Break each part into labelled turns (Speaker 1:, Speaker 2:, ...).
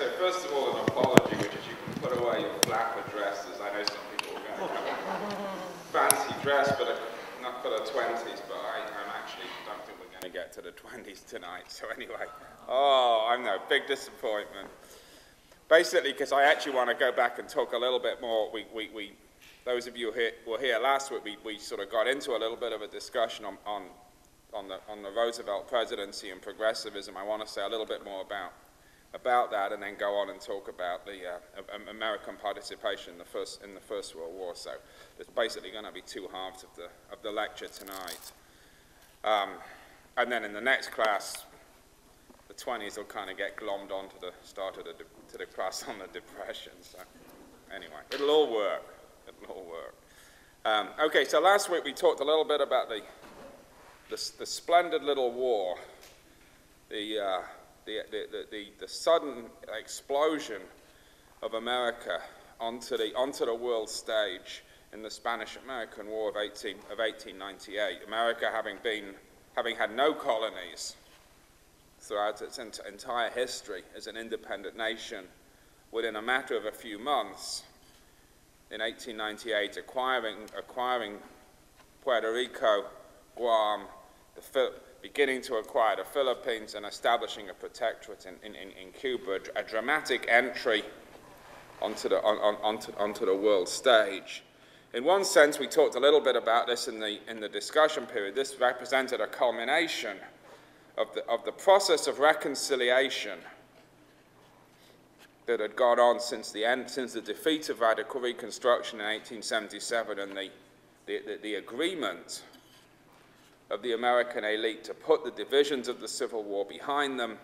Speaker 1: so first of all, an apology, which is you can put away your flapper dresses. I know some people are going to come in fancy dress, but not for the 20s, but I actually don't think we're going to get to the 20s tonight. So anyway, I know, big disappointment. Basically, because I actually want to go back and talk a little bit more. Those of you who were here last week, we sort of got into a little bit of a discussion on the Roosevelt presidency and progressivism. I want to say a little bit more about that, and then go on and talk about the American participation in the First World War. So there's basically going to be two halves of the lecture tonight. And then in the next class, the 20s will kind of get glommed onto the start of the class on the Depression. So anyway, it'll all work. It'll all work. Okay, so last week we talked a little bit about the splendid little war, the sudden explosion of America onto the world stage in the Spanish-American War of 1898. America having had no colonies throughout its entire history as an independent nation, within a matter of a few months, in 1898, acquiring Puerto Rico, Guam, beginning to acquire the Philippines, and establishing a protectorate in Cuba, a dramatic entry onto the world stage. In one sense, we talked a little bit about this in the discussion period. This represented a culmination of the process of reconciliation that had gone on since the defeat of radical reconstruction in 1877 and the agreement of the American elite to put the divisions of the Civil War behind them,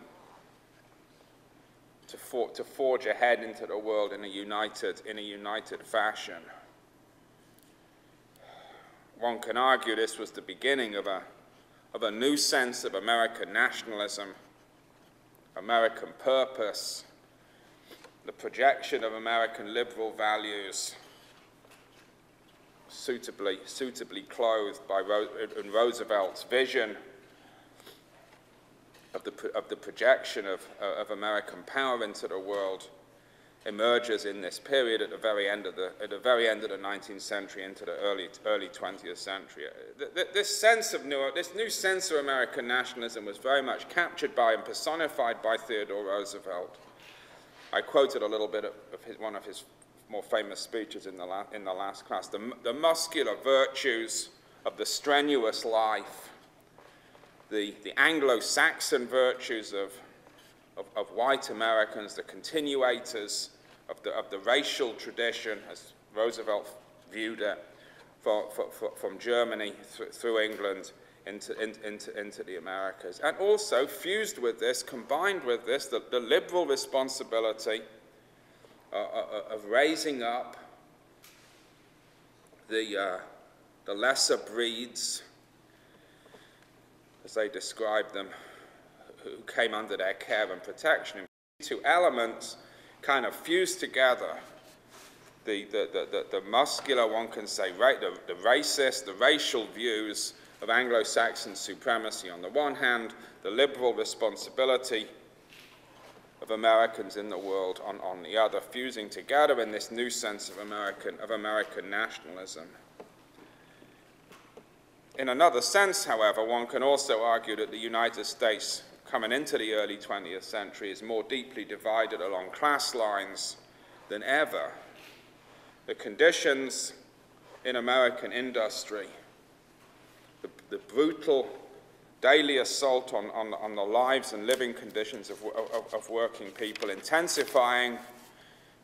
Speaker 1: to forge ahead into the world in a united fashion. One can argue this was the beginning of a new sense of American nationalism, American purpose, the projection of American liberal values, suitably clothed in Roosevelt's vision of the projection of American power into the world, emerges in this period at the very end of the 19th century into the early 20th century. This new sense of American nationalism was very much captured by and personified by Theodore Roosevelt. I quoted a little bit of one of his more famous speeches in the last class. The muscular virtues of the strenuous life, the Anglo-Saxon virtues of white Americans, the continuators of the racial tradition, as Roosevelt viewed it, from Germany through England into the Americas. And also fused with this, combined with this, the liberal responsibility of raising up the lesser breeds, as they described them, who came under their care and protection. Two elements kind of fused together. The muscular, one can say, the racist, the racial views of Anglo-Saxon supremacy on the one hand, the liberal responsibility of Americans in the world on the other, fusing together in this new sense of American nationalism. In another sense, however, one can also argue that the United States, coming into the early 20th century, is more deeply divided along class lines than ever. The conditions in American industry, the brutal daily assault on the lives and living conditions of working people, intensifying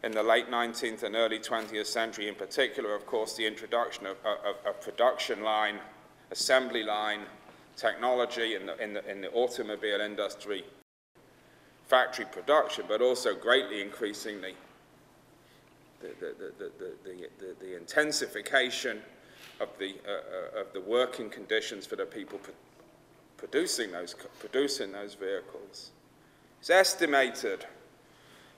Speaker 1: in the late 19th and early 20th century, in particular, of course, the introduction of production line, assembly line technology in the automobile industry, factory production, but also greatly increasing the intensification of the working conditions for the people producing those vehicles. It's estimated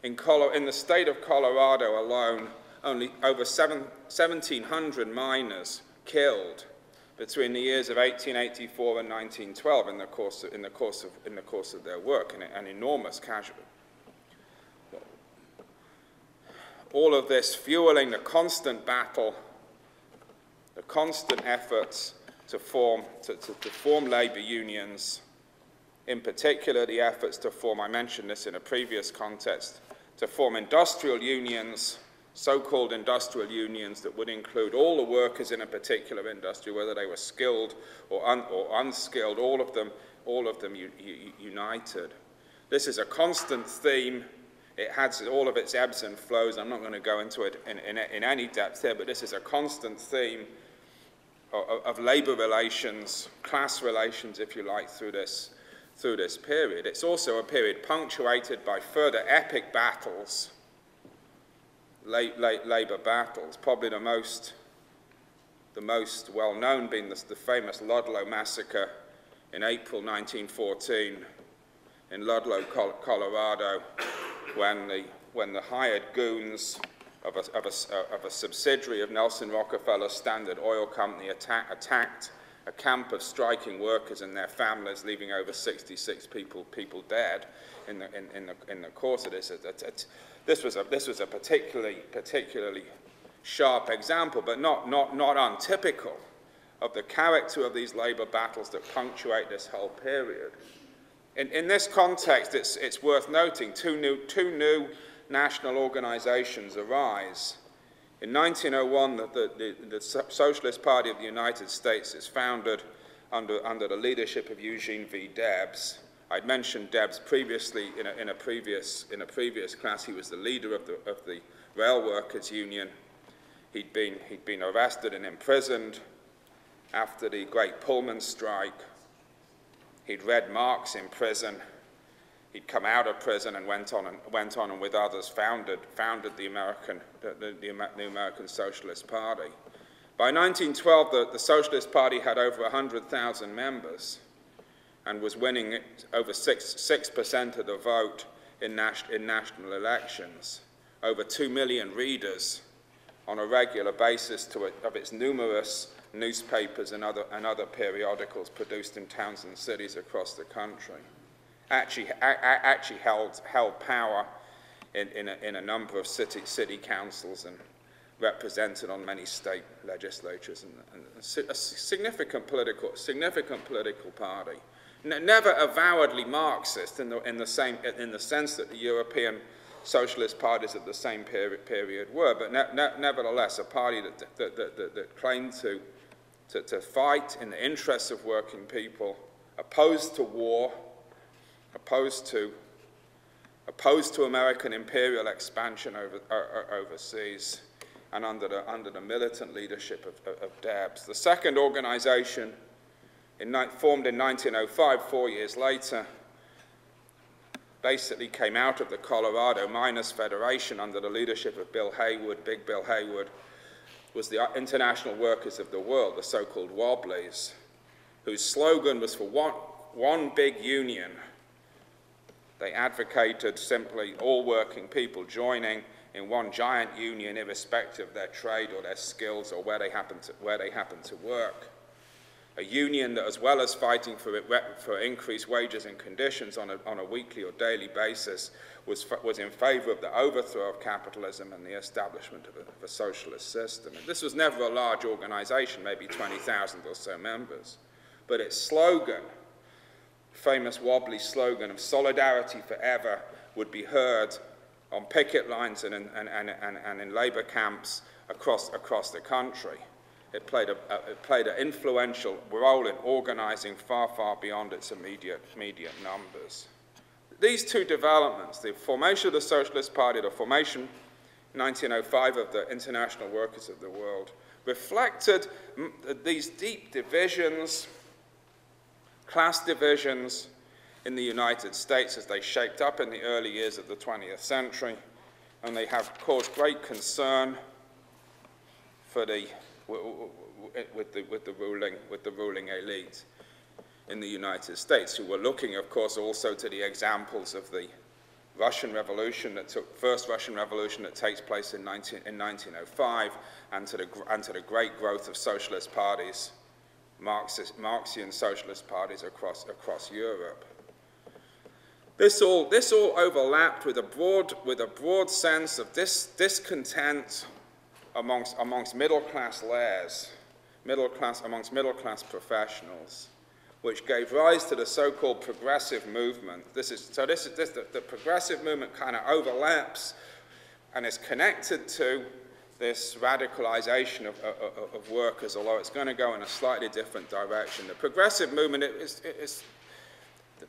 Speaker 1: in the state of Colorado alone, only over 1,700 miners killed between the years of 1884 and 1912 in the course of their work, an enormous casualty. all of this fueling the constant battle, the constant efforts to form labor unions, in particular the efforts to form, I mentioned this in a previous context, to form industrial unions, so-called industrial unions that would include all the workers in a particular industry, whether they were skilled or unskilled, all of them united. This is a constant theme. It has all of its ebbs and flows. I'm not going to go into it in any depth here, but this is a constant theme of labor relations, class relations, if you like, through this period. It's also a period punctuated by further epic battles, labor battles, probably the most well-known being the famous Ludlow massacre in April 1914 in Ludlow, Colorado, when the hired goons of a subsidiary of Nelson Rockefeller's Standard Oil Company attacked a camp of striking workers and their families, leaving over 66 people dead in the course of this. This was a particularly sharp example, but not untypical of the character of these labor battles that punctuate this whole period. In this context, it's worth noting two new national organizations arise. In 1901, the Socialist Party of the United States is founded under the leadership of Eugene V. Debs. I'd mentioned Debs previously in a previous class. He was the leader of the Rail Workers Union. He'd been arrested and imprisoned after the Great Pullman Strike. He'd read Marx in prison. He'd come out of prison and went on and with others founded the American Socialist Party. By 1912, the Socialist Party had over 100,000 members and was winning over 6% of the vote in national elections, over 2 million readers on a regular basis of its numerous newspapers and other periodicals produced in towns and cities across the country. Actually held power in a number of city councils and represented on many state legislatures, and a significant political party. Never avowedly Marxist in the sense that the European socialist parties of the same period were, but nevertheless a party that claimed to fight in the interests of working people, opposed to war, opposed to American imperial expansion overseas, and under the militant leadership of Debs. The second organization, formed in 1905, 4 years later, basically came out of the Colorado Miners Federation under the leadership of Bill Haywood, Big Bill Haywood, was the International Workers of the World, the so-called Wobblies, whose slogan was for one big union. They advocated simply all working people joining in one giant union, irrespective of their trade or their skills or where they happen to work. A union that, as well as fighting for increased wages and conditions on a weekly or daily basis, was in favor of the overthrow of capitalism and the establishment of a socialist system. And this was never a large organization, maybe 20,000 or so members, but its slogan, famous Wobbly slogan of solidarity forever, would be heard on picket lines and in labor camps across the country. It played an influential role in organizing far beyond its immediate numbers. These two developments, the formation of the Socialist Party, the formation in 1905 of the International Workers of the World, reflected these deep divisions, class divisions in the United States as they shaped up in the early years of the 20th century, and they have caused great concern for with the ruling elite in the United States, who were looking, of course, also to the examples of the Russian Revolution first Russian Revolution that takes place in 1905, and to the great growth of socialist parties, Marxian socialist parties across Europe. This all overlapped with a broad sense of discontent amongst middle-class layers, amongst middle-class professionals, which gave rise to the so-called progressive movement. The progressive movement kind of overlaps and is connected to this radicalization of workers, although it's going to go in a slightly different direction. The progressive movement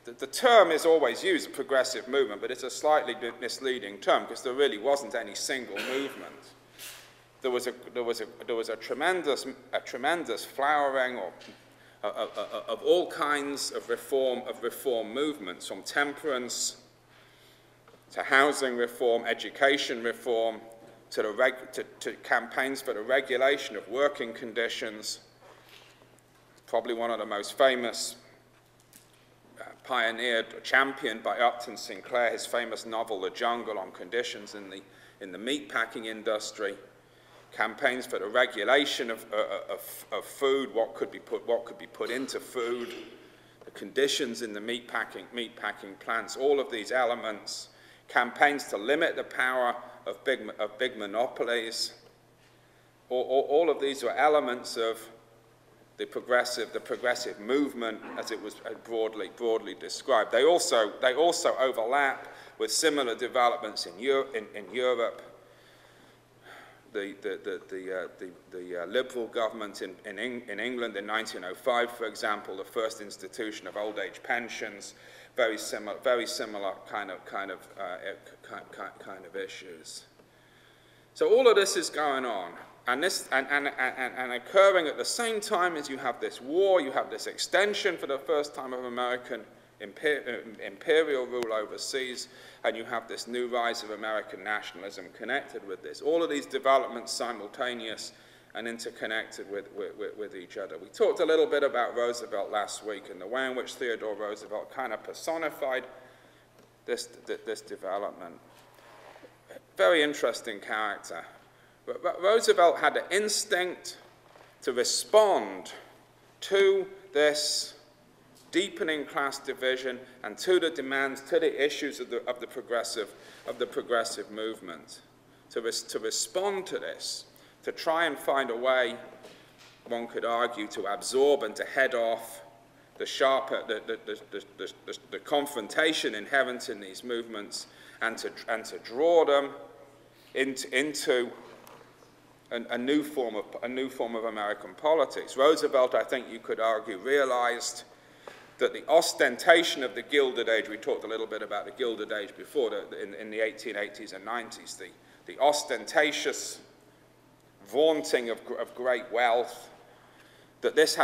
Speaker 1: the term is always used, progressive movement, but it's a slightly misleading term because there really wasn't any single movement. There was a tremendous flowering of all kinds of reform movements, from temperance to housing reform, education reform, to campaigns for the regulation of working conditions. Probably one of the most famous, pioneered or championed by Upton Sinclair, his famous novel The Jungle, on conditions in the meatpacking industry. Campaigns for the regulation of food, what could be put into food, the conditions in the meatpacking plants, all of these elements. Campaigns to limit the power of big monopolies. All of these were elements of the progressive movement, as it was broadly described. They also overlap with similar developments in Europe. The Liberal government in England in 1905, for example, the first institution of old age pensions, very similar kind of issues. So all of this is going on. And occurring at the same time as you have this war, you have this extension for the first time of American imperial rule overseas, and you have this new rise of American nationalism connected with this. All of these developments simultaneous and interconnected with each other. We talked a little bit about Roosevelt last week and the way in which Theodore Roosevelt kind of personified this development. Very interesting character. Roosevelt had the instinct to respond to this deepening class division and to the demands, to the issues of the progressive movement. To respond to this, to try and find a way, one could argue, to absorb and to head off the confrontation inherent in these movements, and to draw them into a new form of American politics. Roosevelt, I think you could argue, realized that the ostentation of the Gilded Age, we talked a little bit about the Gilded Age before, in the 1880s and 90s, the ostentatious vaunting of great wealth, that this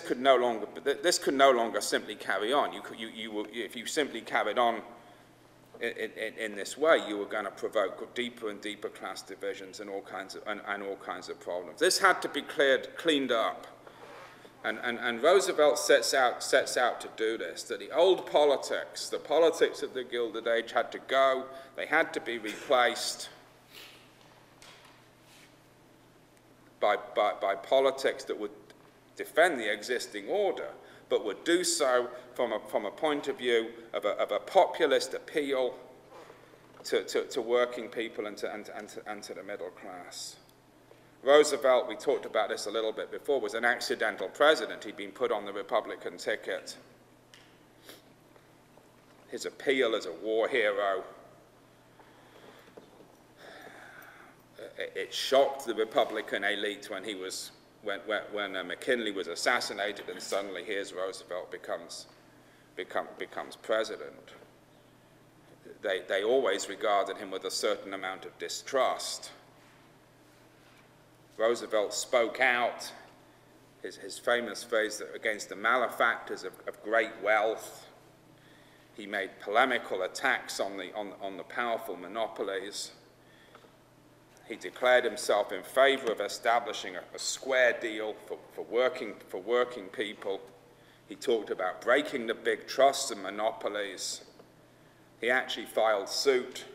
Speaker 1: could no longer simply carry on. If you simply carried on in this way, you were going to provoke deeper and deeper class divisions and all kinds of problems. This had to be cleaned up, and Roosevelt sets out to do this. That the old politics, the politics of the Gilded Age, had to go. They had to be replaced by politics that would defend the existing order, but would do so from a point of view of a populist appeal to working people and to the middle class. Roosevelt, we talked about this a little bit before, was an accidental president. He'd been put on the Republican ticket. His appeal as a war hero, it shocked the Republican elite when McKinley was assassinated, and suddenly here's Roosevelt becomes president. They always regarded him with a certain amount of distrust. Roosevelt spoke out, his famous phrase, against the malefactors of great wealth. He made polemical attacks on the powerful monopolies. He declared himself in favor of establishing a square deal for working people. He talked about breaking the big trusts and monopolies. He actually filed suit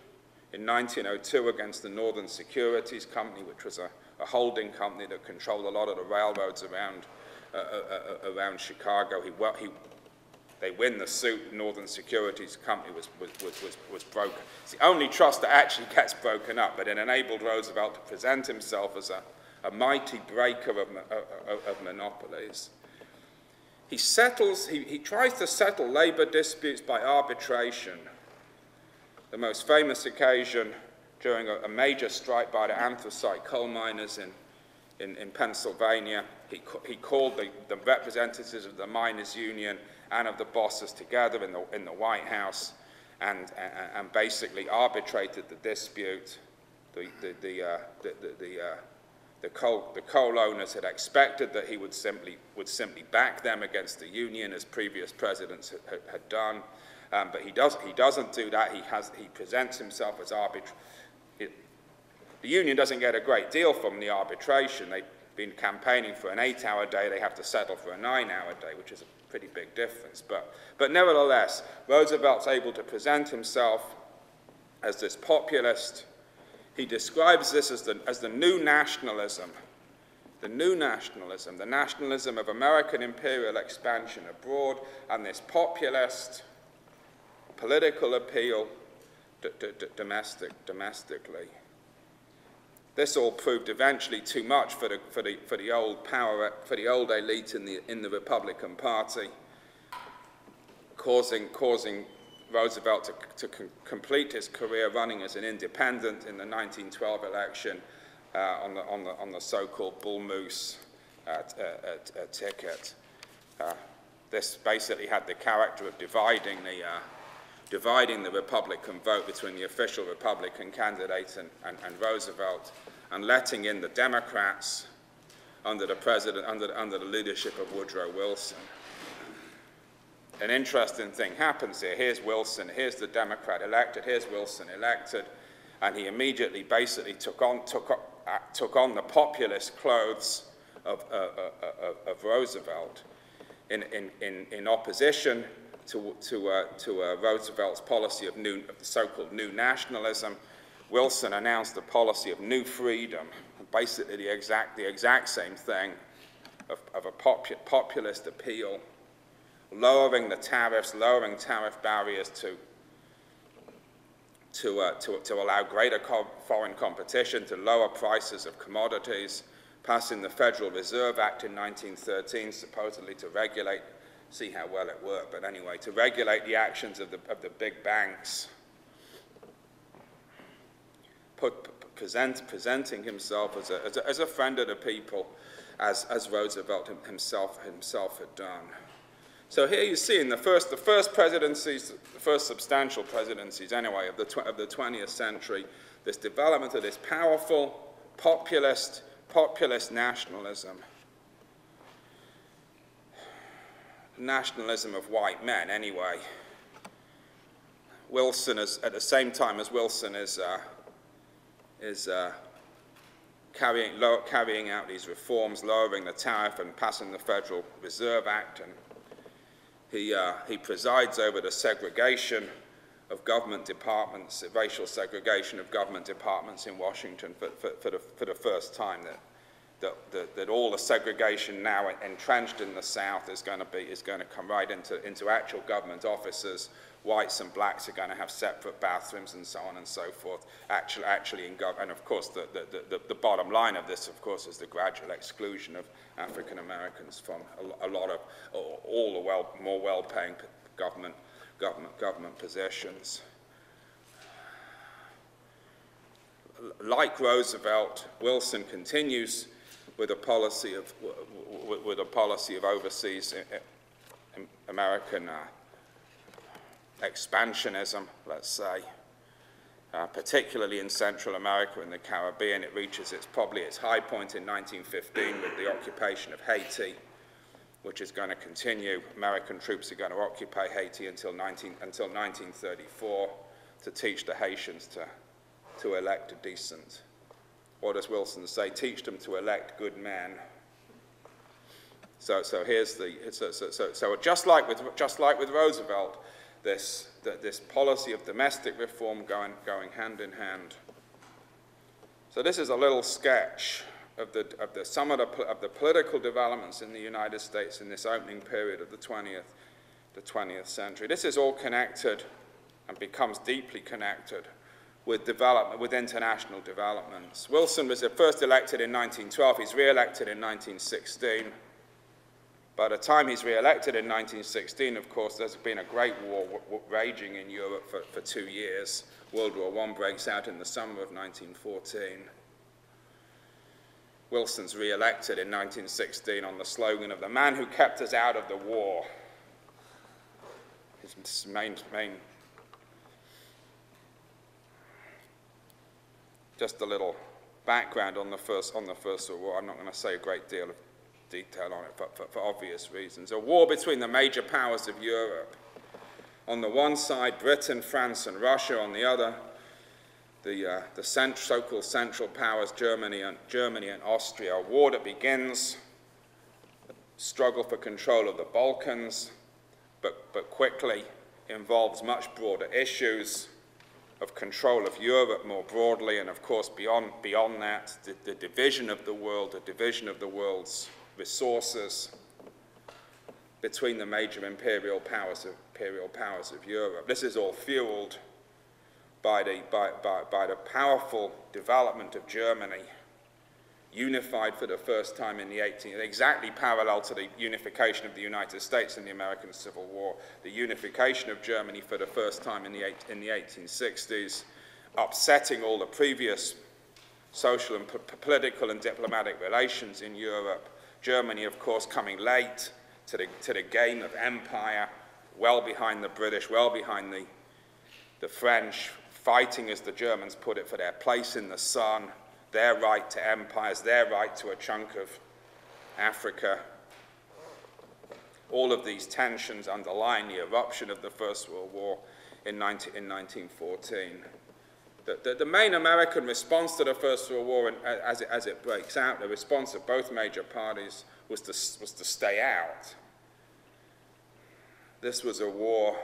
Speaker 1: in 1902 against the Northern Securities Company, which was a holding company that controlled a lot of the railroads around Chicago. They win the suit. Northern Securities Company was broken. It's the only trust that actually gets broken up, but it enabled Roosevelt to present himself as a mighty breaker of monopolies. He tries to settle labor disputes by arbitration. The most famous occasion during a major strike by the anthracite coal miners in Pennsylvania, he called the representatives of the miners' union and of the bosses together in the White House, and basically arbitrated the dispute. The coal owners had expected that he would simply back them against the union, as previous presidents had done, but he doesn't do that. He presents himself as arbitrator. The union doesn't get a great deal from the arbitration. They've been campaigning for an 8-hour day. They have to settle for a 9-hour day, which is a pretty big difference. But nevertheless, Roosevelt's able to present himself as this populist. He describes this as the new nationalism, the nationalism of American imperial expansion abroad, and this populist political appeal domestically. This all proved eventually too much for the old elite in the Republican Party, causing Roosevelt to complete his career running as an independent in the 1912 election on the so-called Bull Moose ticket. This basically had the character of dividing the Republican vote between the official Republican candidate and Roosevelt, and letting in the Democrats under the leadership of Woodrow Wilson. An interesting thing happens here. Here's Wilson, here's the Democrat elected, here's Wilson elected, and he immediately basically took on the populist clothes of Roosevelt in opposition to Roosevelt's policy of the so-called new nationalism. Wilson announced the policy of new freedom, basically the exact same thing, of a populist appeal, lowering the tariffs, lowering tariff barriers to allow greater foreign competition, to lower prices of commodities, passing the Federal Reserve Act in 1913, supposedly to regulate, see how well it worked, but anyway, to regulate the actions of the big banks, presenting himself as a friend of the people, as Roosevelt himself had done. So here you see in the first presidencies, the first substantial presidencies anyway of the 20th century, this development of this powerful populist nationalism. Nationalism of white men, anyway. Wilson is, at the same time as Wilson is carrying out these reforms, lowering the tariff and passing the Federal Reserve Act, and he presides over the segregation of government departments, racial segregation of government departments in Washington for the first time. That all the segregation now entrenched in the South is going to come right into actual government offices. Whites and blacks are going to have separate bathrooms and so on and so forth. Actually in government, and of course the bottom line of this, of course, is the gradual exclusion of African Americans from a lot of all the more well-paying government positions. Like Roosevelt, Wilson continues with a policy of overseas American expansionism, let's say, particularly in Central America and the Caribbean. It reaches probably its high point in 1915 with the occupation of Haiti, which is going to continue. American troops are going to occupy Haiti until 1934 to teach the Haitians to elect a decent, what does Wilson say? Teach them to elect good men. So here's so just like with Roosevelt, this policy of domestic reform going hand in hand. So this is a little sketch of some of the political developments in the United States in this opening period of the the 20th century. This is all connected and becomes deeply connected with development, with international developments. Wilson was first elected in 1912. He's re-elected in 1916. By the time he's re-elected in 1916, of course, there's been a great war raging in Europe for 2 years. World War I breaks out in the summer of 1914. Wilson's re-elected in 1916 on the slogan of "the man who kept us out of the war." His main just a little background on the First World War. I'm not going to say a great deal of detail on it for obvious reasons. A war between the major powers of Europe. On the one side, Britain, France, and Russia. On the other, the so-called Central Powers, Germany and Austria. A war that begins, a struggle for control of the Balkans, but quickly involves much broader issues of control of Europe more broadly, and of course beyond that, the division of the world, the division of the world's resources between the major imperial powers of Europe. This is all fueled by the powerful development of Germany, unified for the first time in the 18th, exactly parallel to the unification of the United States in the American Civil War, the unification of Germany for the first time in the 1860s, upsetting all the previous social and political and diplomatic relations in Europe. Germany, of course, coming late to the game of empire, well behind the British, well behind the French, fighting, as the Germans put it, for their place in the sun, their right to empires, their right to a chunk of Africa. All of these tensions underlying the eruption of the First World War in 1914. The main American response to the First World War, as it breaks out, the response of both major parties was to stay out. This was a war,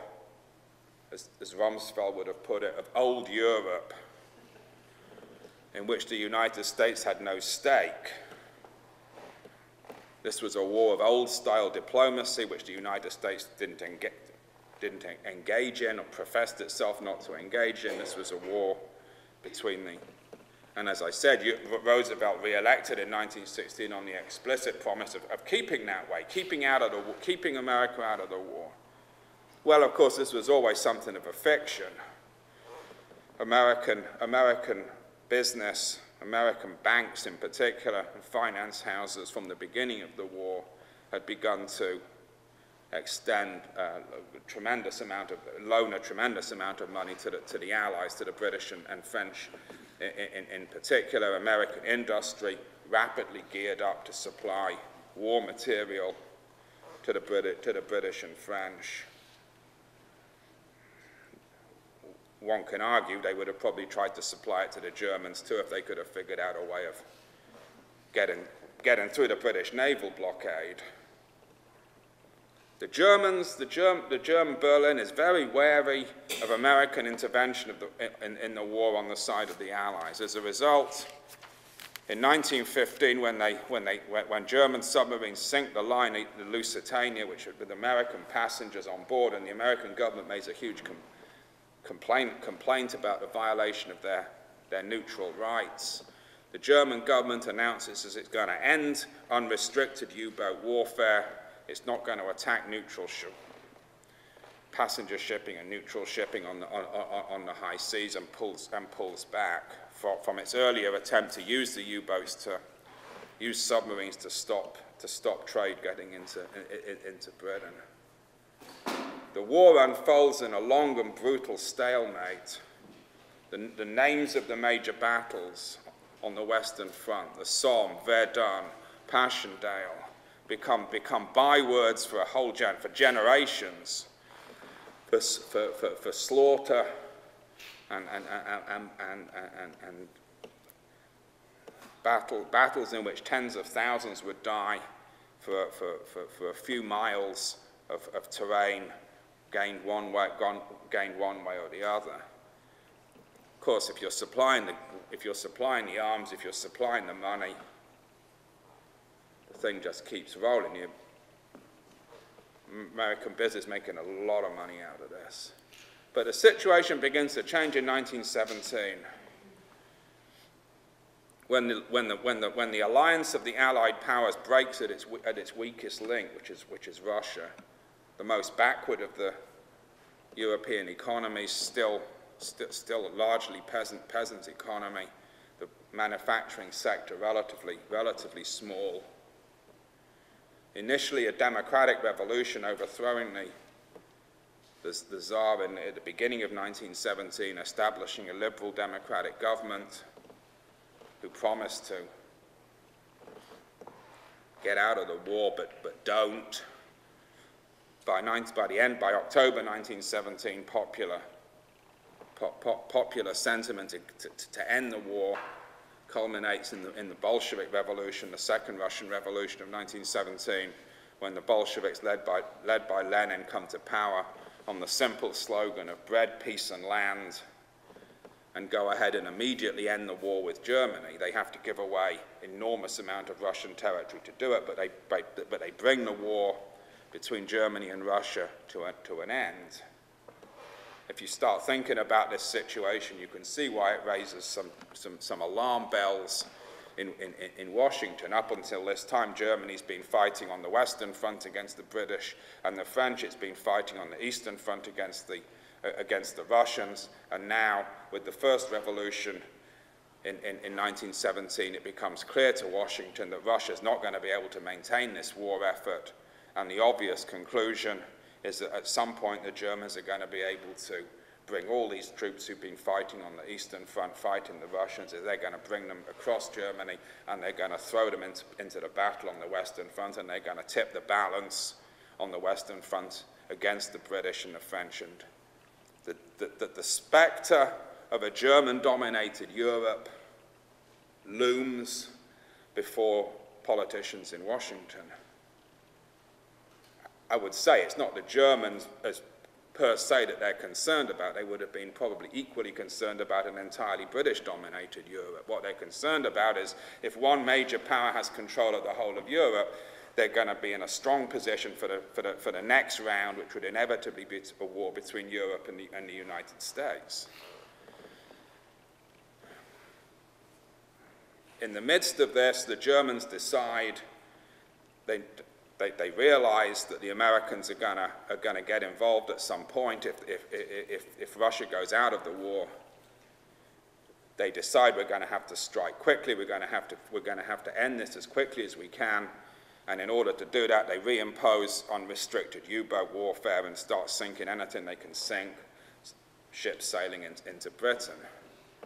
Speaker 1: as Rumsfeld would have put it, of old Europe, in which the United States had no stake. This was a war of old-style diplomacy, which the United States didn't engage in, or professed itself not to engage in. This was a war between the... And as I said, Roosevelt re-elected in 1916 on the explicit promise of keeping that way, keeping America out of the war. Well, of course, this was always something of a fiction. American business, American banks in particular, and finance houses from the beginning of the war had begun to extend loan a tremendous amount of money to the Allies, to the British and French in particular. American industry rapidly geared up to supply war material to the British and French. One can argue they would have probably tried to supply it to the Germans too if they could have figured out a way of getting through the British naval blockade. The German Berlin is very wary of American intervention in the war on the side of the Allies. As a result, in 1915, when German submarines sink the line, the Lusitania, which had with American passengers on board, and the American government makes a huge complaint about the violation of their neutral rights. The German government announces that it's going to end unrestricted U-boat warfare. It's not going to attack neutral passenger shipping and neutral shipping on the high seas, and pulls back from its earlier attempt to use the U-boats to use submarines to stop trade getting into Britain. The war unfolds in a long and brutal stalemate. The names of the major battles on the Western Front, the Somme, Verdun, Passchendaele, become bywords for for generations, for slaughter and battles in which tens of thousands would die for a few miles of terrain gained one way or the other. Of course, if you're supplying the arms, if you're supplying the money, the thing just keeps rolling. American business making a lot of money out of this. But the situation begins to change in 1917. When the alliance of the Allied powers breaks at its weakest link, which is Russia, the most backward of the European economies, still a largely peasant economy, the manufacturing sector relatively small. Initially a democratic revolution overthrowing the Tsar at the beginning of 1917, establishing a liberal democratic government who promised to get out of the war but don't. By October 1917, popular sentiment to end the war culminates in the Bolshevik Revolution, the Second Russian Revolution of 1917, when the Bolsheviks, led by Lenin, come to power on the simple slogan of bread, peace, and land, and go ahead and immediately end the war with Germany. They have to give away enormous amount of Russian territory to do it, but they bring the war between Germany and Russia to an end. If you start thinking about this situation, you can see why it raises some alarm bells in Washington. Up until this time, Germany's been fighting on the Western Front against the British and the French. It's been fighting on the Eastern Front against the Russians. And now, with the first revolution in 1917, it becomes clear to Washington that Russia's not going to be able to maintain this war effort. And the obvious conclusion is that at some point the Germans are going to be able to bring all these troops who've been fighting on the Eastern Front, fighting the Russians, they're going to bring them across Germany, and they're going to throw them into the battle on the Western Front, and they're going to tip the balance on the Western Front against the British and the French. And the specter of a German-dominated Europe looms before politicians in Washington. I would say it's not the Germans as per se that they're concerned about. They would have been probably equally concerned about an entirely British-dominated Europe. What they're concerned about is if one major power has control of the whole of Europe, they're going to be in a strong position for the next round, which would inevitably be a war between Europe and the United States. In the midst of this, the Germans decide they realize that the Americans are going to get involved at some point if Russia goes out of the war. They decide we're going to have to strike quickly. We're going to have to end this as quickly as we can. And in order to do that, they reimpose unrestricted U-boat warfare and start sinking anything they can sink, ships sailing into Britain.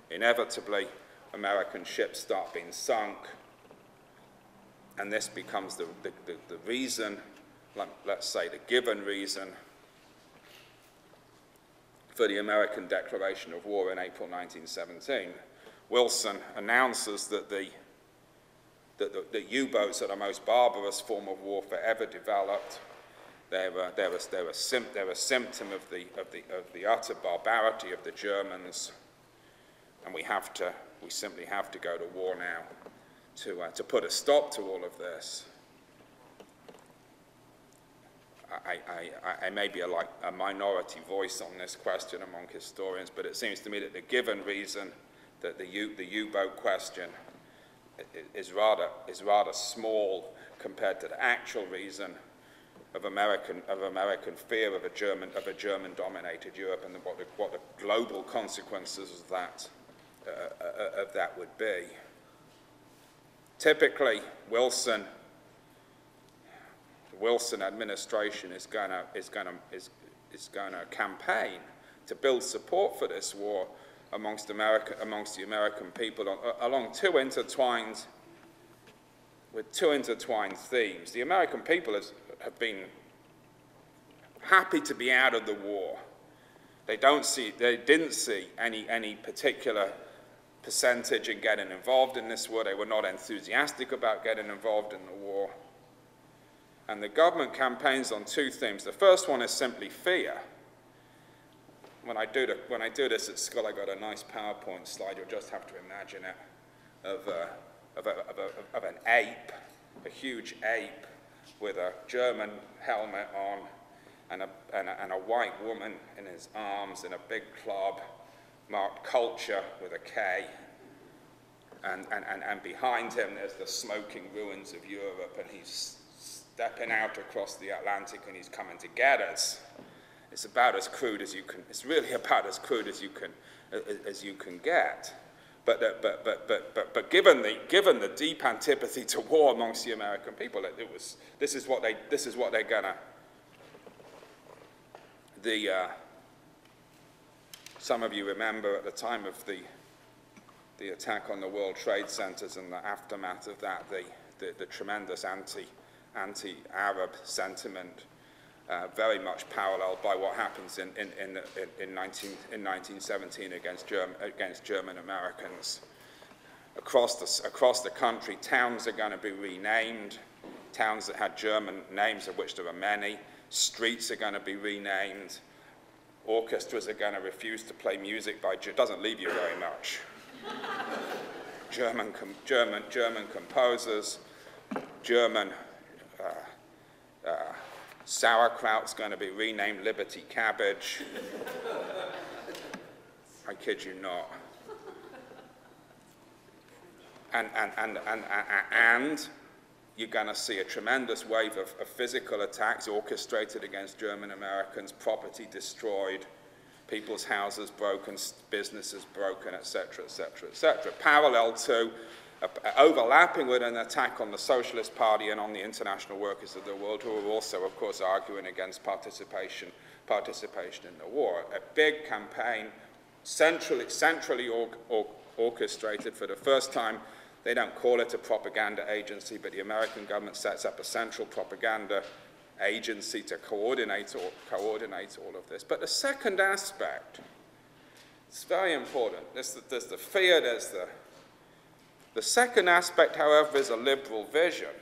Speaker 1: Inevitably, American ships start being sunk. And this becomes the reason, let's say the given reason, for the American declaration of war in April 1917. Wilson announces that the U-boats are the most barbarous form of warfare ever developed. They're a symptom of the utter barbarity of the Germans, and we simply have to go to war now to put a stop to all of this. I may be a minority voice on this question among historians, but it seems to me that the given reason that the U-boat question is rather small compared to the actual reason of American fear of a German-dominated Europe and what the global consequences of that would be. Typically, the Wilson administration is going to campaign to build support for this war amongst the American people along two intertwined themes. The American people have been happy to be out of the war. They didn't see any particular percentage in getting involved in this war. They were not enthusiastic about getting involved in the war. And the government campaigns on two themes. The first one is simply fear. When I do this at school, I got a nice PowerPoint slide. You'll just have to imagine it of an ape, a huge ape, with a German helmet on and a white woman in his arms in a big club marked culture with a K. And behind him there's the smoking ruins of Europe, and he's stepping out across the Atlantic and he's coming to get us. It's about as crude as you can, it's really about as crude as you can get. But given the deep antipathy to war amongst the American people, this is what they're gonna. Some of you remember at the time of the attack on the World Trade Centers and the aftermath of that, the tremendous anti-Arab sentiment, very much paralleled by what happens in 1917 against German Americans. Across the country, towns are going to be renamed, towns that had German names, of which there are many. Streets are going to be renamed. Orchestras are going to refuse to play music by, doesn't leave you very much. German composers, German sauerkraut's going to be renamed Liberty Cabbage. I kid you not. And you're going to see a tremendous wave of physical attacks orchestrated against German Americans, property destroyed, people's houses broken, businesses broken, etc., etc., etc. Parallel to, overlapping with an attack on the Socialist Party and on the international workers of the world, who are also, of course, arguing against participation in the war. A big campaign, centrally orchestrated for the first time. They don't call it a propaganda agency, but the American government sets up a central propaganda agency to coordinate all of this. But the second aspect, it's very important. There's the fear, there's the second aspect, however, is a liberal vision.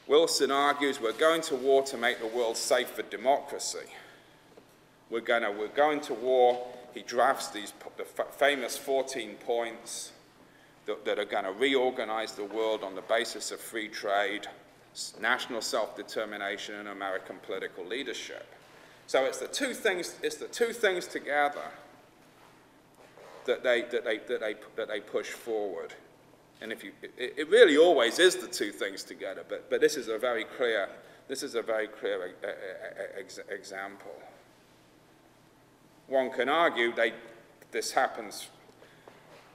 Speaker 1: Wilson argues we're going to war to make the world safe for democracy. We're going to war. He drafts the famous 14 points that are going to reorganize the world on the basis of free trade, national self-determination, and American political leadership. So it's the two things together that they push forward. And it really always is the two things together. But this is a very clear example. One can argue this happens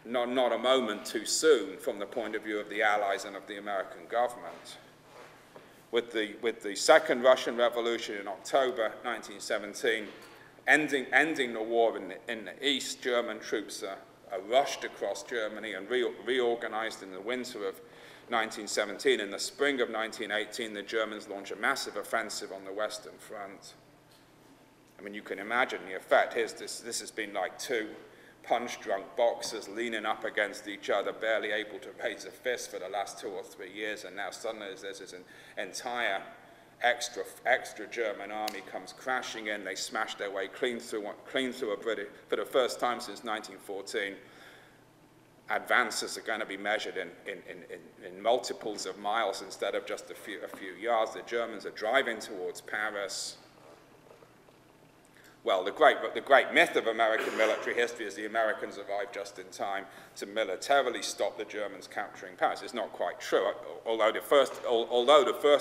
Speaker 1: not a moment too soon from the point of view of the Allies and of the American government. With the Second Russian Revolution in October 1917, ending the war in the East, German troops are rushed across Germany and reorganized in the winter of 1917. In the spring of 1918, the Germans launch a massive offensive on the Western Front. I mean, you can imagine the effect. This has been like two punch-drunk boxers leaning up against each other, barely able to raise a fist for the last 2 or 3 years, and now suddenly there's this entire extra German army comes crashing in. They smash their way clean through a British, for the first time since 1914. Advances are going to be measured in multiples of miles instead of just a few yards. The Germans are driving towards Paris. Well, the great myth of American military history is the Americans arrived just in time to militarily stop the Germans capturing Paris. It's not quite true, although the first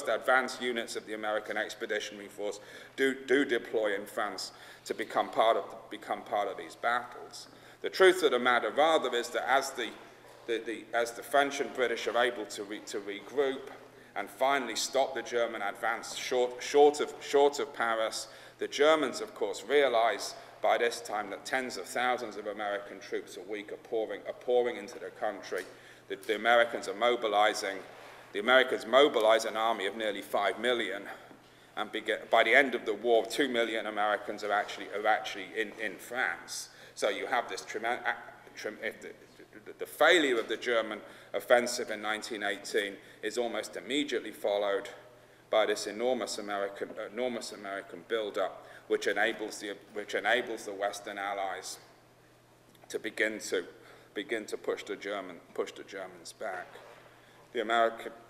Speaker 1: advanced units of the American Expeditionary Force do deploy in France to become part of these battles. The truth of the matter, rather, is that as the French and British are able to regroup and finally stop the German advance short of Paris, the Germans, of course, realize by this time that tens of thousands of American troops a week are pouring into the country. The Americans are mobilizing. The Americans mobilize an army of nearly 5 million, and by the end of the war, 2 million Americans are actually in France. So you have this the failure of the German offensive in 1918 is almost immediately followed by this enormous American build-up, which enables the Western Allies to begin to push the Germans back. The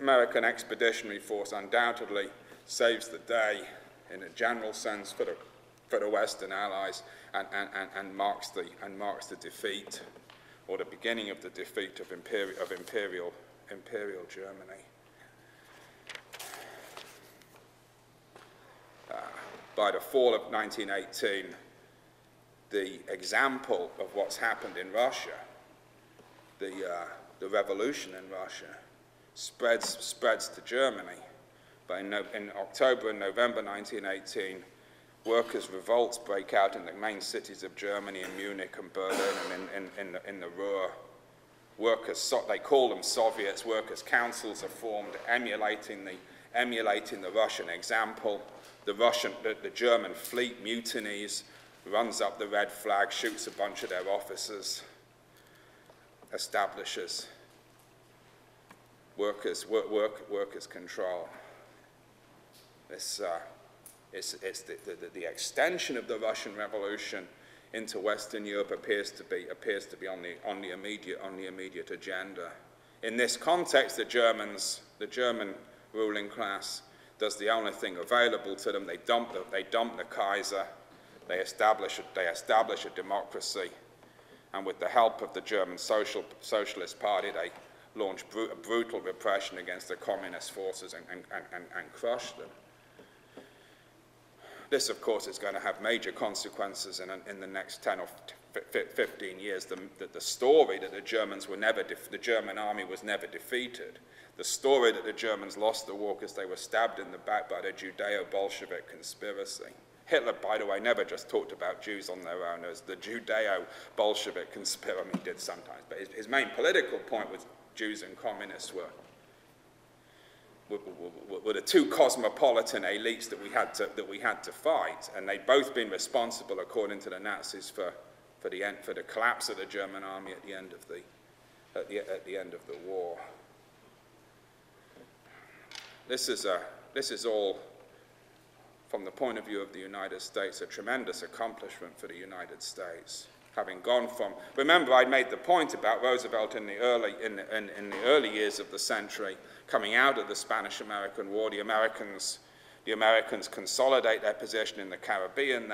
Speaker 1: American Expeditionary Force undoubtedly saves the day in a general sense for the Western Allies and marks the defeat, or the beginning of the defeat of imperial Germany. By the fall of 1918, the example of what's happened in Russia, the revolution in Russia, spreads to Germany. But in October and November 1918, workers' revolts break out in the main cities of Germany, in Munich and Berlin and in the Ruhr. They call them Soviets. Workers' councils are formed, emulating the Russian example. The German fleet mutinies, runs up the red flag, shoots a bunch of their officers, establishes workers' control. It's the extension of the Russian Revolution into Western Europe appears to be on the immediate agenda. In this context, the German ruling class does the only thing available to them. They dump the Kaiser. They establish a democracy, and with the help of the German Socialist Party, they launch brutal repression against the communist forces and crush them. This, of course, is going to have major consequences in the next 10 or 15 years. The story that the German army was never defeated, the story that the Germans lost the war because they were stabbed in the back by the Judeo-Bolshevik conspiracy. Hitler, by the way, never just talked about Jews on their own. As the Judeo-Bolshevik conspiracy, he did sometimes, but his main political point was Jews and communists were the two cosmopolitan elites that we had to fight, and they'd both been responsible, according to the Nazis, for the collapse of the German army at the end of the war. This is all, from the point of view of the United States, a tremendous accomplishment for the United States. Having gone from, remember, I made the point about Roosevelt in the early years of the century, coming out of the Spanish-American War. The Americans consolidate their position in the Caribbean.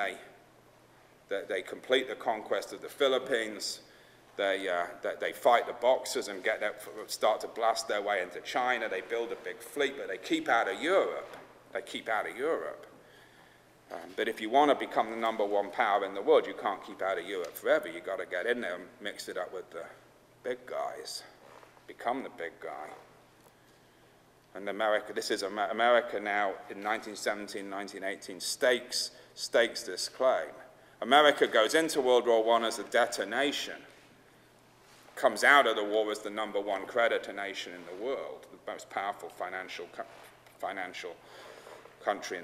Speaker 1: They complete the conquest of the Philippines. They fight the Boxers and start to blast their way into China. They build a big fleet, but they keep out of Europe. But if you want to become the #1 power in the world, you can't keep out of Europe forever. You've got to get in there and mix it up with the big guys, become the big guy. And this is America now in 1917, 1918 stakes this claim. America goes into World War I as a debtor nation, comes out of the war as the #1 creditor nation in the world, the most powerful financial country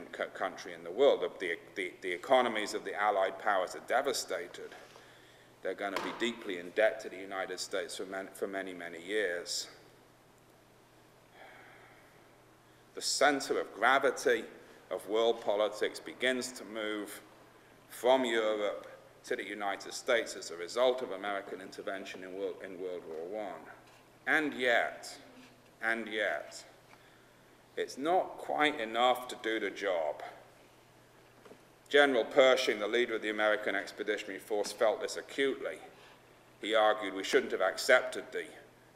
Speaker 1: in the world. The economies of the Allied powers are devastated. They're going to be deeply in debt to the United States for many, many years. The center of gravity of world politics begins to move from Europe to the United States as a result of American intervention in World War I. And yet, it's not quite enough to do the job. General Pershing, the leader of the American Expeditionary Force, felt this acutely. He argued we shouldn't have accepted the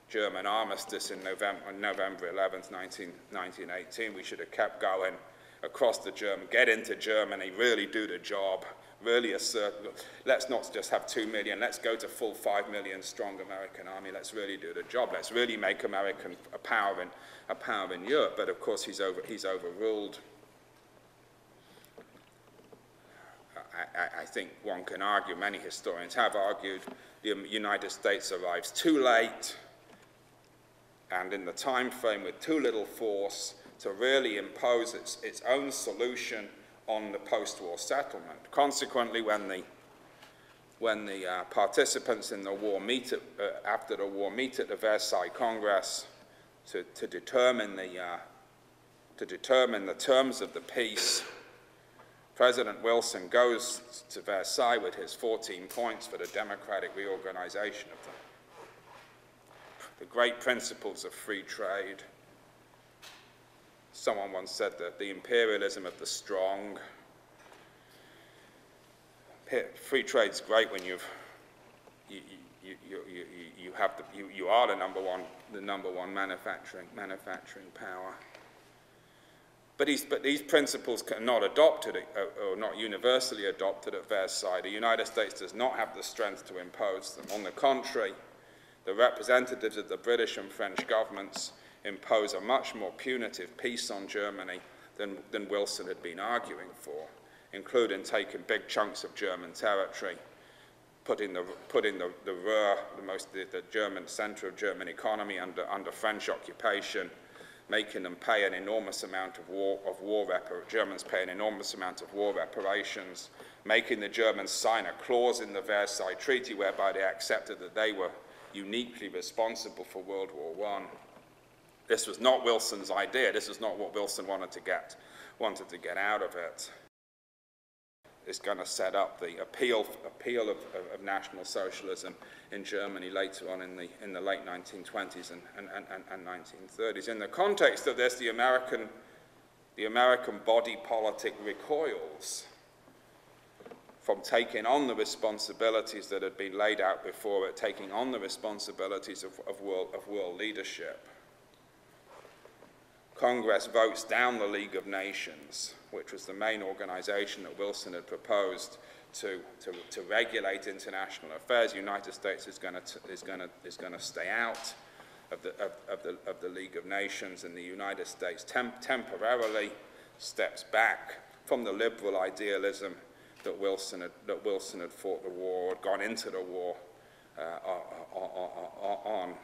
Speaker 1: German armistice in November 11th, 1918. We should have kept going across get into Germany, really do the job, really assert, let's not just have 2 million, let's go to full 5 million strong American army, let's really do the job, let's really make America a power in Europe. But of course he's overruled. I think one can argue, many historians have argued, the United States arrives too late and in the time frame with too little force to really impose its own solution on the post-war settlement. Consequently, when the participants in the war after the war meet at the Versailles Congress to determine the terms of the peace, President Wilson goes to Versailles with his 14 points for the democratic reorganization of the great principles of free trade. Someone once said that the imperialism of the strong. Free trade's great when you are the number one manufacturing power. But these principles are not adopted or not universally adopted at Versailles. The United States does not have the strength to impose them. On the contrary, the representatives of the British and French governments impose a much more punitive peace on Germany than Wilson had been arguing for, including taking big chunks of German territory, putting the Ruhr, the German center of German economy under French occupation, making them pay an enormous amount Germans pay an enormous amount of war reparations, making the Germans sign a clause in the Versailles Treaty whereby they accepted that they were uniquely responsible for World War I. This was not Wilson's idea. This is not what Wilson wanted to get out of it. It's going to set up the appeal of National Socialism in Germany later on in the late 1920s and 1930s. In the context of this, the American body politic recoils from taking on the responsibilities that had been laid out before it, taking on the responsibilities of world leadership. Congress votes down the League of Nations, which was the main organization that Wilson had proposed to regulate international affairs. The United States is going to stay out of the League of Nations, and the United States temporarily steps back from the liberal idealism that Wilson had fought the war, had gone into the war on.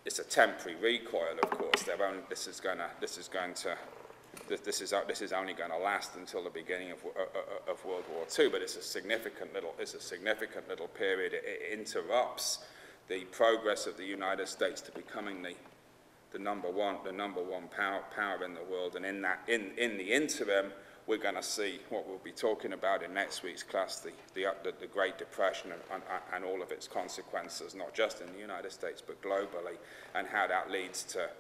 Speaker 1: It's a temporary recoil, of course. This is only going to last until the beginning of World War II, but it's a significant little period. It interrupts the progress of the United States to becoming the number one power in the world. And in the interim, we're going to see what we'll be talking about in next week's class, the Great Depression and all of its consequences, not just in the United States, but globally, and how that leads to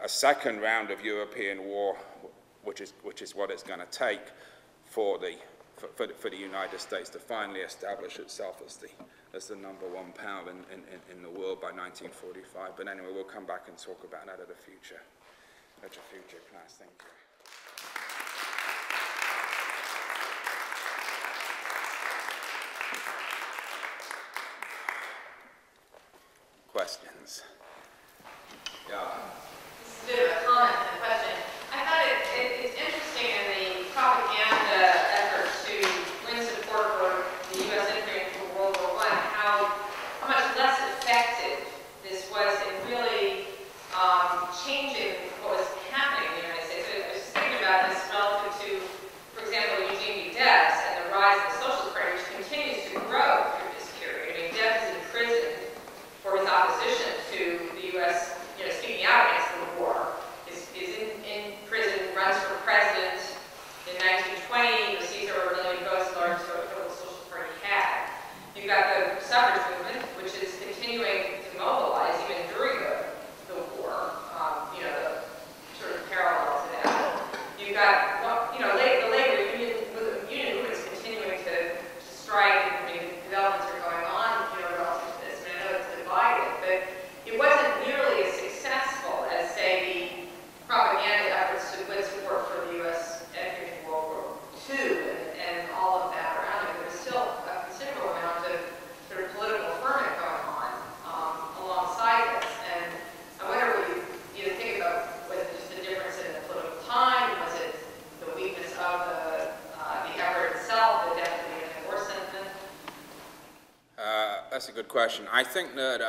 Speaker 1: a second round of European war, which is what it's going to take for the United States to finally establish itself as the number one power in the world by 1945. But anyway, we'll come back and talk about that at a future class. Thank you. Questions?
Speaker 2: Yeah. This is a bit of a comment and a question. I thought it's interesting in the propaganda effort to win support for the U.S. entry into World War I, how much less effective this was in really changing what was happening in the United States. I was just thinking about this relative to, for example, Eugene V. Debs and the rise of the Socialist Party, which continues to grow through this period. I mean, Debs is in prison for his opposition to the U.S. Speaking out against the war, is in prison, runs for president in 1920, receives over 1 million votes, the largest vote the Social Party had. You've got the suffrage movement, which is continuing to mobilize even during the war, the sort of parallel to that. You've got, the labor union movement is continuing to strike, and developments are going on, relative to this. I mean, I know it's divided, but it wasn't nearly as successful as, say, the propaganda efforts to win support for the U.S. entry into World War II and all of that around it. There was still a considerable amount of sort of political ferment going on alongside this. And I wonder what you think about, was it just a difference in the political time? Was it the weakness of the effort itself, the depth of the war sentiment?
Speaker 1: That's a good question. I think that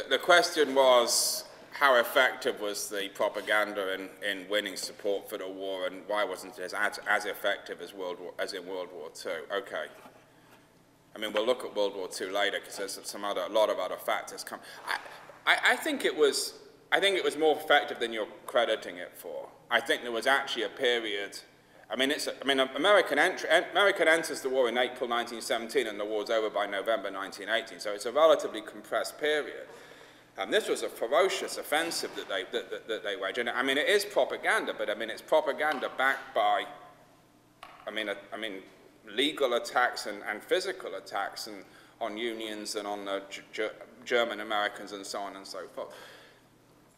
Speaker 1: the question was, how effective was the propaganda in winning support for the war, and why wasn't it as effective as in World War II? Okay. I mean, we'll look at World War II later because there's a lot of other factors come. I think it was more effective than you're crediting it for. I think there was actually a period I mean, American enters the war in April 1917, and the war's over by November 1918. So it's a relatively compressed period. This was a ferocious offensive that they waged. And I mean, it is propaganda, but I mean, it's propaganda backed by, legal attacks and physical attacks on unions and on the German Americans and so on and so forth.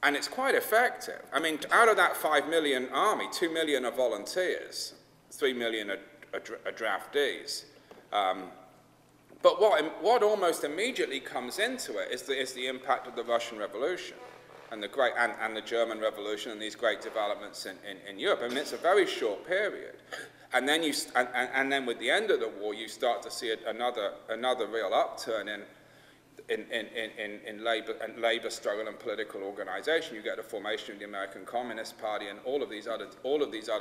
Speaker 1: And it's quite effective. I mean, out of that 5 million army, 2 million are volunteers, 3 million are draftees. But what almost immediately comes into it is the impact of the Russian Revolution and the German Revolution and these great developments in Europe. I mean, it's a very short period. And then then with the end of the war, you start to see another real upturn in labor struggle and political organization. You get the formation of the American Communist Party and all of these other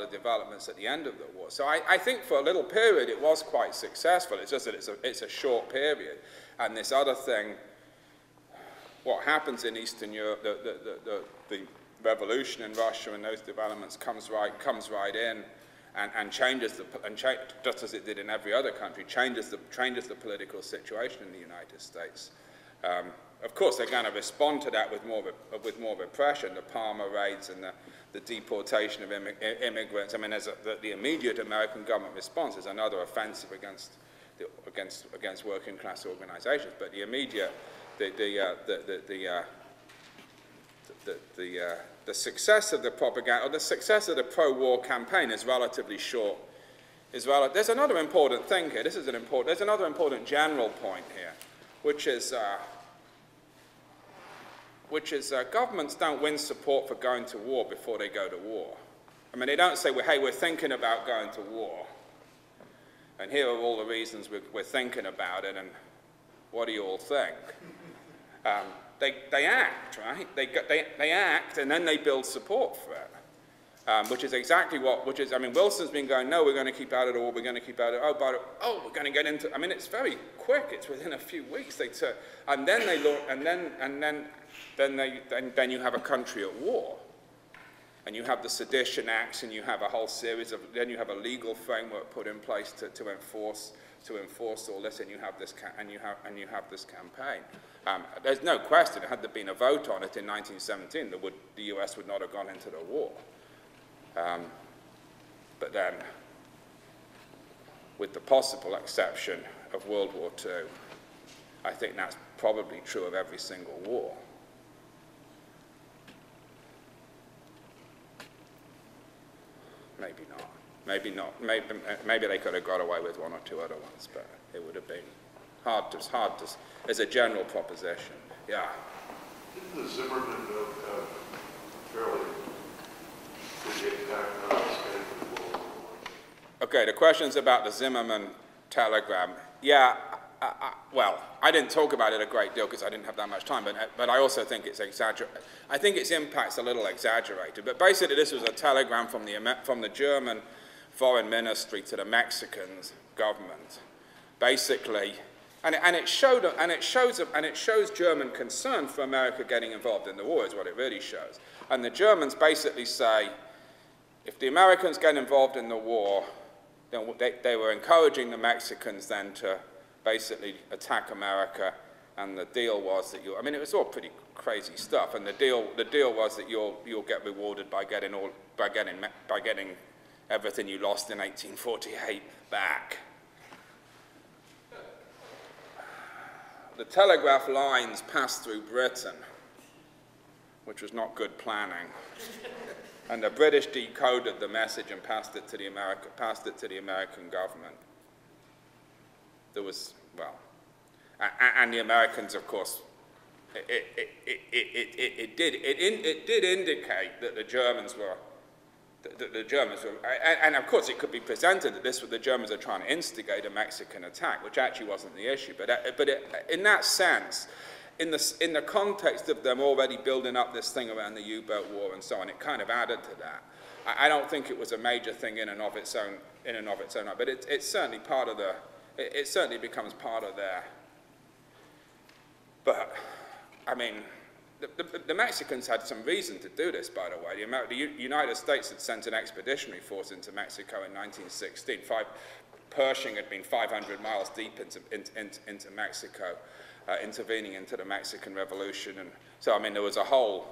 Speaker 1: developments at the end of the war. So I think for a little period it was quite successful. It's just that it's a short period. And this other thing, what happens in Eastern Europe, the revolution in Russia and those developments comes right in and changes just as it did in every other country, changes the political situation in the United States. Of course, they're going to respond to that with more repression, the Palmer raids and the deportation of immigrants. I mean, the immediate American government response is another offensive against working class organizations. But the immediate, the success of the propaganda, or the success of the pro-war campaign is relatively short. There's another important thing here. There's another important general point here, which is governments don't win support for going to war before they go to war. I mean, they don't say, well, hey, we're thinking about going to war, and here are all the reasons we're thinking about it, and what do you all think? They act, right? They act, and then they build support for it, which is exactly I mean, Wilson's been going, no, we're going to keep out of the war, we're going to keep out of it, we're going to get into, I mean, it's very quick, it's within a few weeks, and then they look, then you have a country at war, and you have the Sedition Acts, and you have a whole series of, then you have a legal framework put in place to enforce all this, and you have this campaign. There's no question, had there been a vote on it in 1917, the US would not have gone into the war. But then, with the possible exception of World War II, I think that's probably true of every single war. Maybe not. Maybe not. Maybe they could have got away with one or two other ones, but it would have been hard to as a general proposition. Yeah.
Speaker 3: Didn't the Zimmermann have fairly big impact on this kind of World War I?
Speaker 1: Okay, the question's about the Zimmermann telegram. Yeah, well, I didn't talk about it a great deal because I didn't have that much time, but I also think it's exaggerated. I think its impact's a little exaggerated, but basically this was a telegram from the German foreign ministry to the Mexican government, basically, and it shows German concern for America getting involved in the war is what it really shows. And the Germans basically say, if the Americans get involved in the war, then they were encouraging the Mexicans then to basically attack America, and the deal was that I mean, it was all pretty crazy stuff, and the deal was that you'll get rewarded by getting everything you lost in 1848 back. The telegraph lines passed through Britain, which was not good planning, and the British decoded the message and passed it to the American government. There was, well, and the Americans, of course, it did indicate that the Germans were, and of course it could be presented that the Germans are trying to instigate a Mexican attack, which actually wasn't the issue. But in that sense, in the context of them already building up this thing around the Uboat War and so on, it kind of added to that. I don't think it was a major thing in and of its own, but it's certainly part of the. It certainly becomes part of their. But I mean, the Mexicans had some reason to do this, by the way. The United States had sent an expeditionary force into Mexico in 1916. Pershing had been 500 miles deep into Mexico, intervening into the Mexican Revolution. And so, I mean, there was a whole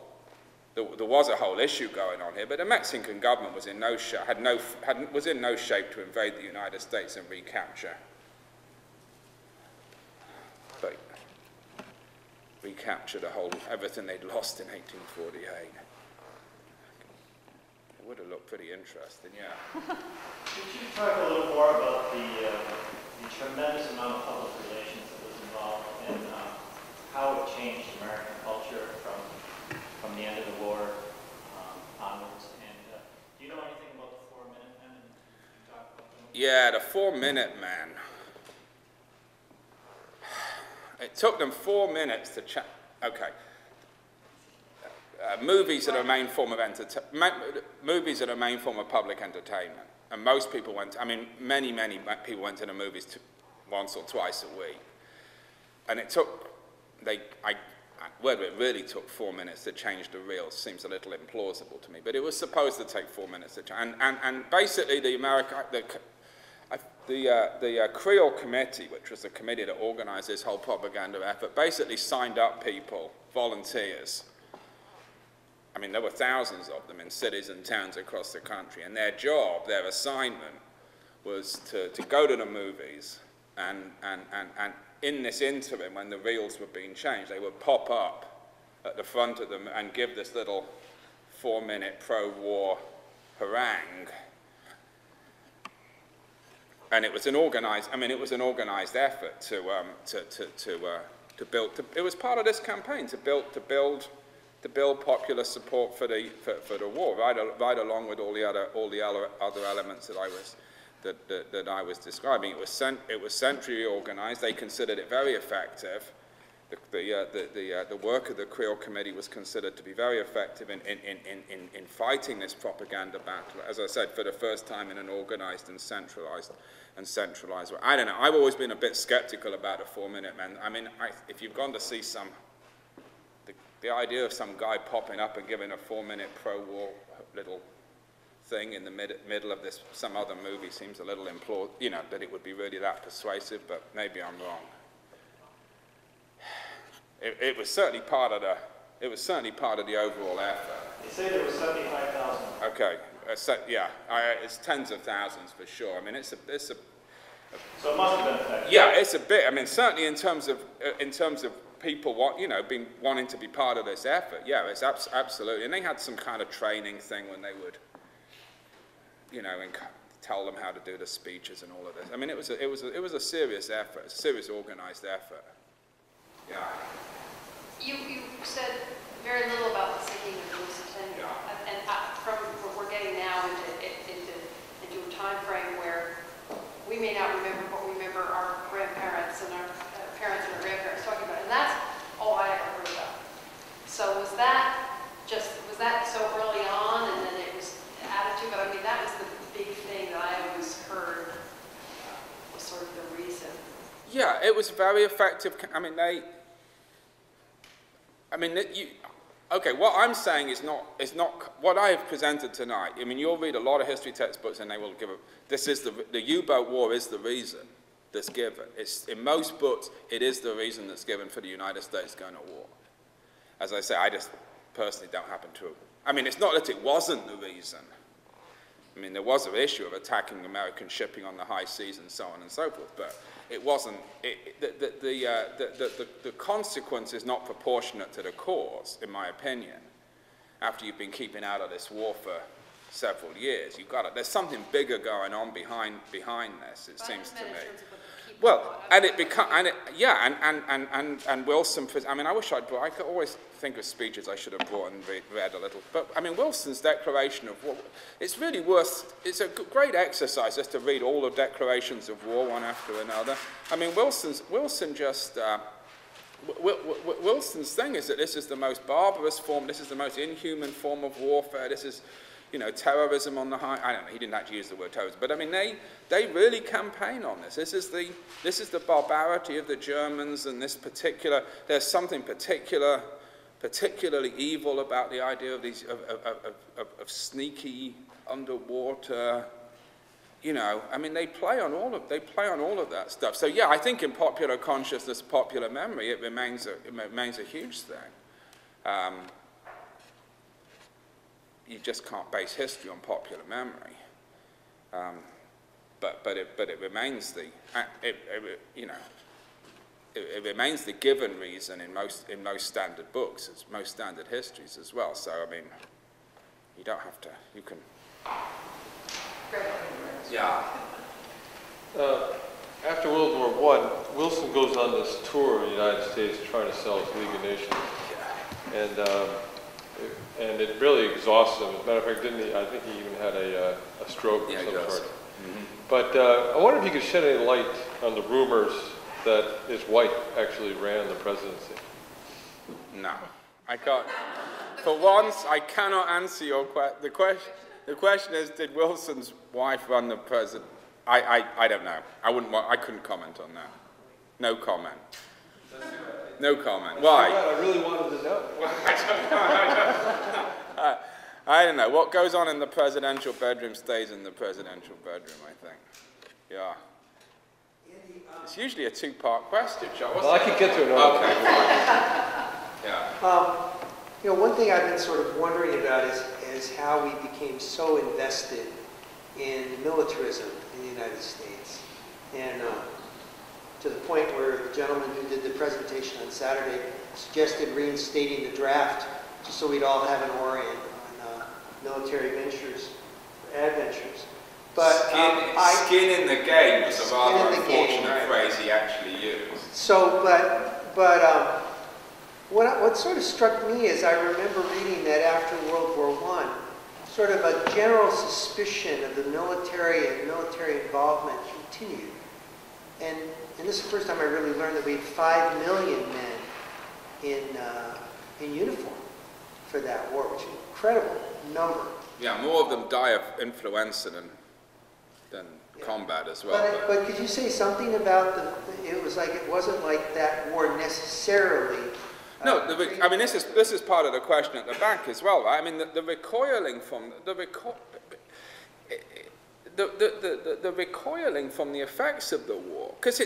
Speaker 1: issue going on here, but the Mexican government was in no shape to invade the United States and recapture everything they'd lost in 1848. It would have looked pretty interesting, yeah.
Speaker 4: Could you talk a little more about the tremendous amount of public relations that was involved and how it changed American culture from the end of the war onwards? And do you know anything about the 4-Minute Man? Can you talk about them?
Speaker 1: Yeah, the 4-Minute Man. It took them 4 minutes to check. Okay. Movies are the main form of movies are the main form of public entertainment, and most people went. I mean, many people went to the movies once or twice a week, and it took. Whether it really took 4 minutes to change the reels seems a little implausible to me, but it was supposed to take 4 minutes to change. And basically, the Creole Committee, which was the committee that organized this whole propaganda effort, basically signed up people, volunteers. I mean, there were thousands of them in cities and towns across the country, and their job, their assignment, was to go to the movies, and in this interim, when the reels were being changed, they would pop up at the front of them and give this little 4-minute pro-war harangue. And it was an organized. I mean, it was an organized effort to build. It was part of this campaign to build popular support for the war, right along with all the other elements that I was describing. It was centrally organized. They considered it very effective. The work of the Creole Committee was considered to be very effective in fighting this propaganda battle, as I said, for the first time in an organized and centralized way. I don't know. I've always been a bit skeptical about the 4-Minute Man. I mean, if you've gone to see the idea of some guy popping up and giving a 4-minute pro-war little thing in the middle of some other movie seems a little that it would be really that persuasive, but maybe I'm wrong. It was certainly part of the overall effort.
Speaker 4: They say there was 75,000.
Speaker 1: Okay, yeah, it's tens of thousands for sure. I mean, it's a.
Speaker 4: So it must have been effective.
Speaker 1: Yeah, it's a bit. I mean, certainly in terms of people being wanting to be part of this effort. Yeah, it's absolutely. And they had some kind of training thing when they would, and tell them how to do the speeches and all of this. I mean, it was a serious effort, a serious organized effort. Yeah.
Speaker 2: You said very little about the sinking of the Lusitania,
Speaker 1: Yeah.
Speaker 2: and from what we're getting now into a time frame where we may not remember what we remember our grandparents and our parents and our grandparents talking about, and that's all I ever heard about. So was that so early on, and then it was added to? But I mean, that was the big thing that I always heard was sort of the reason.
Speaker 1: Yeah, it was very effective. I mean, okay, what I'm saying is not what I have presented tonight. I mean, you'll read a lot of history textbooks and they will give the U-boat war is the reason that's given. In most books, it is the reason that's given for the United States going to war. As I say, I just personally don't happen to. I mean, it's not that it wasn't the reason. I mean, there was an issue of attacking American shipping on the high seas and so on and so forth, but it wasn't. The consequence is not proportionate to the cause, in my opinion. After you've been keeping out of this war for several years, there's something bigger going on behind this. It seems to me. Well, and Wilson. I mean, I wish I could always think of speeches I should have brought and read a little. But I mean, Wilson's declaration of war. It's really worth. It's a great exercise just to read all the declarations of war one after another. I mean, Wilson's thing is that this is the most barbarous form. This is the most inhuman form of warfare. This is, terrorism on the high. I don't know. He didn't actually use the word terrorism, but I mean, they really campaign on this. This is the barbarity of the Germans, and there's something particular particularly evil about the idea of these of sneaky underwater. You know, I mean, they play on all of that stuff. So yeah, I think in popular consciousness, popular memory, it remains a huge thing. You just can't base history on popular memory. But it remains the it remains the given reason in most standard books, most standard histories as well. So I mean, you don't have to. You can. Yeah.
Speaker 5: After World War I, Wilson goes on this tour in the United States trying to sell his League of Nations, and it really exhausts him. As a matter of fact, didn't he? I think he even had a stroke of some sort. Mm-hmm. But I wonder if you could shed any light on the rumors that his wife actually ran the presidency.
Speaker 1: No, I can't. For once, I cannot answer your question. The question is, did Wilson's wife run the president? I don't know. I couldn't comment on that. No comment. No comment. Why?
Speaker 5: I really wanted to know.
Speaker 1: I don't know. What goes on in the presidential bedroom stays in the presidential bedroom, I think. Yeah. It's usually a two-part question, Charles.
Speaker 5: Well, I could get to another.
Speaker 1: Okay. Yeah.
Speaker 6: You know, one thing I've been sort of wondering about is how we became so invested in militarism in the United States. And to the point where the gentleman who did the presentation on Saturday suggested reinstating the draft just so we'd all have an orient on military ventures, adventures. But
Speaker 1: skin in the game was a rather unfortunate phrase he actually used.
Speaker 6: So, but what sort of struck me is I remember reading that after World War I, sort of a general suspicion of the military and military involvement continued. And this is the first time I really learned that we had 5 million men in uniform for that war, which is an incredible number.
Speaker 1: Yeah, more of them die of influenza than combat as well.
Speaker 6: But could you say something about it was like, it wasn't like that war necessarily.
Speaker 1: No, I mean, this is part of the question at the back as well, right? I mean, the recoiling from the recoiling from the effects of the war, because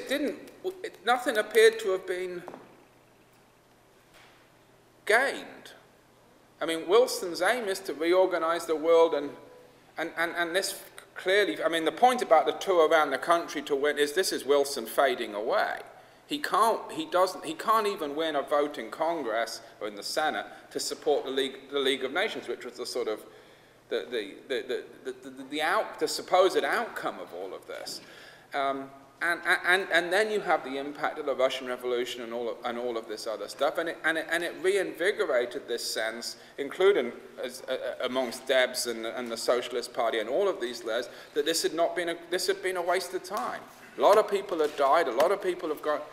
Speaker 1: nothing appeared to have been gained. I mean, Wilson's aim is to reorganize the world, and this clearly, I mean, the point about the tour around the country to win is this is Wilson fading away. He can't even win a vote in Congress or in the Senate to support the League of Nations, which was the sort of the supposed outcome of all of this. And then you have the impact of the Russian Revolution and all of this other stuff, and it reinvigorated this sense, including amongst Debs and the Socialist Party and all of these layers, that this had been a waste of time. A lot of people have died. A lot of people have got,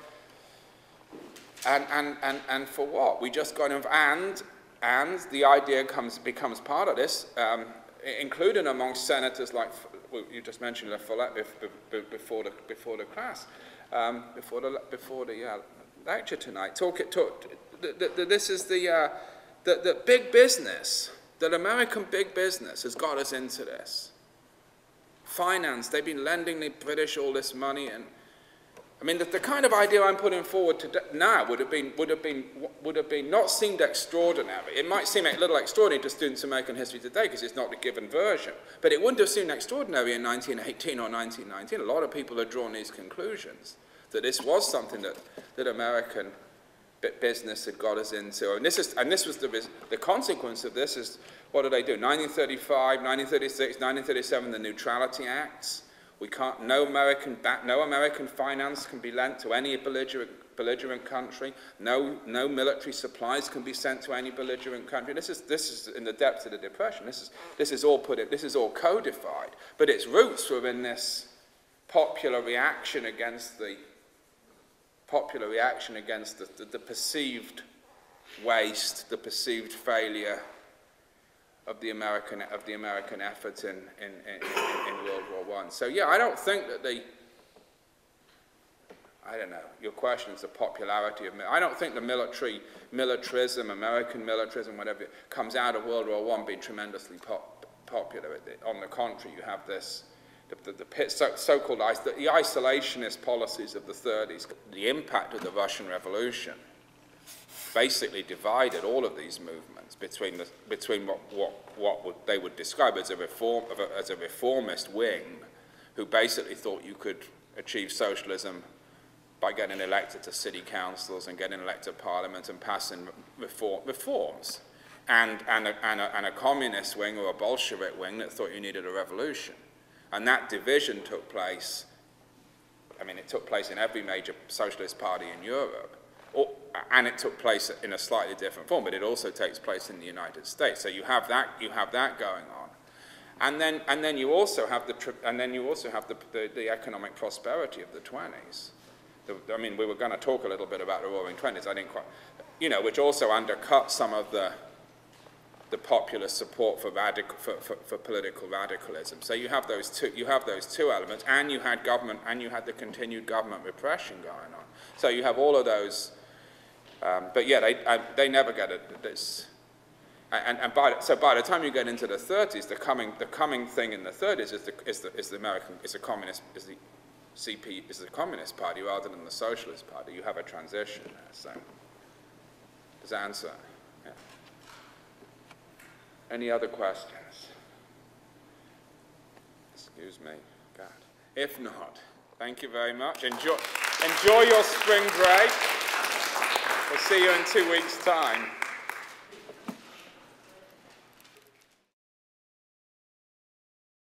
Speaker 1: and for what? We just got and the idea becomes part of this, including amongst senators like you just mentioned before the class, before the lecture tonight. This is the big business, that American big business has got us into this. Finance, they've been lending the British all this money, and I mean the kind of idea I'm putting forward today now would have been not seemed extraordinary. It might seem a little extraordinary to students of American history today because it's not the given version, but it wouldn't have seemed extraordinary in 1918 or 1919. A lot of people had drawn these conclusions that this was something that American business had got us into, and this was the consequence of this is, what did they do? 1935, 1936, 1937, the Neutrality Acts. We can't. No American finance can be lent to any belligerent country. No military supplies can be sent to any belligerent country. This is in the depths of the Depression. This is all codified. But its roots were in this popular reaction against the perceived waste, the perceived failure of the American effort in World War I. So yeah, I don't think that I don't know, your question is the popularity of, I don't think the militarism, American militarism, whatever, comes out of World War I being tremendously popular. On the contrary, you have this, so-called the isolationist policies of the 30s, the impact of the Russian Revolution basically divided all of these movements between what they would describe as a reformist wing, who basically thought you could achieve socialism by getting elected to city councils and getting elected to parliament and passing reforms, and a communist wing or a Bolshevik wing that thought you needed a revolution. And that division took place, I mean, it took place in every major socialist party in Europe, and it took place in a slightly different form, but it also takes place in the United States. So you have that going on. And then you also have the economic prosperity of the 20s. I mean, we were going to talk a little bit about the Roaring Twenties. I didn't quite, which also undercut some of the popular support for political radicalism. So you have those two elements, and you had the continued government repression going on. So you have all of those, but yeah, they never get this. So by the time you get into the 30s, the coming thing in the 30s is the Communist Party rather than the Socialist Party. You have a transition there. So does that answer? Yeah. Any other questions? Excuse me, God. If not, thank you very much. Enjoy your spring break. We'll see you in 2 weeks' time.